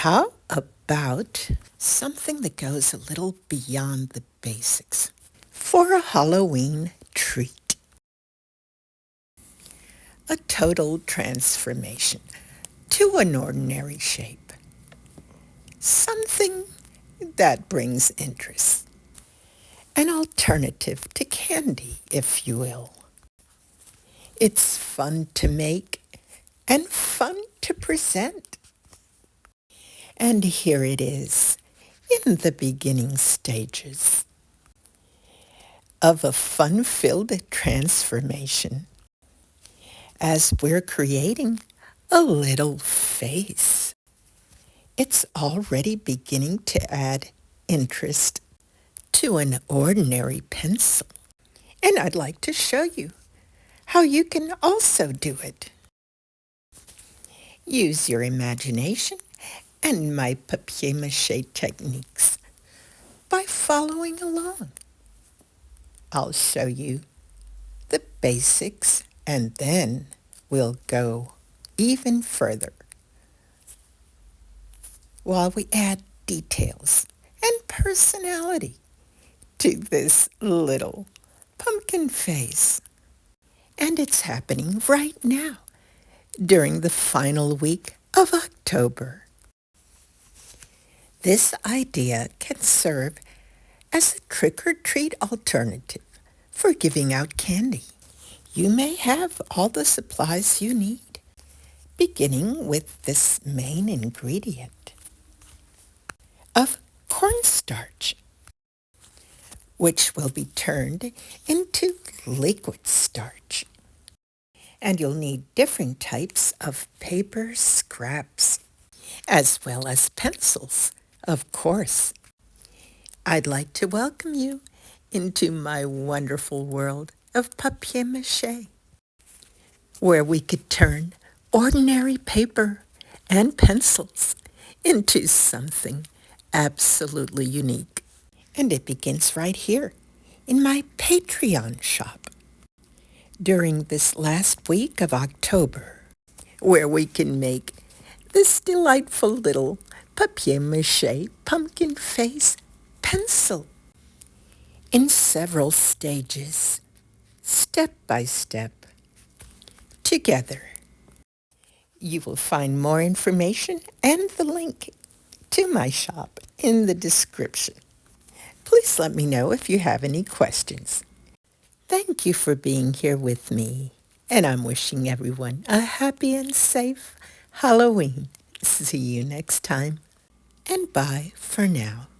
How about something that goes a little beyond the basics for a Halloween treat? A total transformation to an ordinary shape. Something that brings interest. An alternative to candy, if you will. It's fun to make and fun to present. And here it is, in the beginning stages of a fun-filled transformation as we're creating a little face. It's already beginning to add interest to an ordinary pencil. And I'd like to show you how you can also do it. Use your imagination and my papier mâché techniques by following along. I'll show you the basics and then we'll go even further while we add details and personality to this little pumpkin face. And it's happening right now during the final week of October. This idea can serve as a trick-or-treat alternative for giving out candy. You may have all the supplies you need, beginning with this main ingredient of cornstarch, which will be turned into liquid starch. And you'll need different types of paper scraps, as well as pencils, of course. I'd like to welcome you into my wonderful world of papier mâché, where we could turn ordinary paper and pencils into something absolutely unique. And it begins right here in my Patreon shop during this last week of October, where we can make this delightful little papier mâché pumpkin face pencil in several stages, step by step, together. You will find more information and the link to my shop in the description. Please let me know if you have any questions. Thank you for being here with me, and I'm wishing everyone a happy and safe Halloween. See you next time, and bye for now.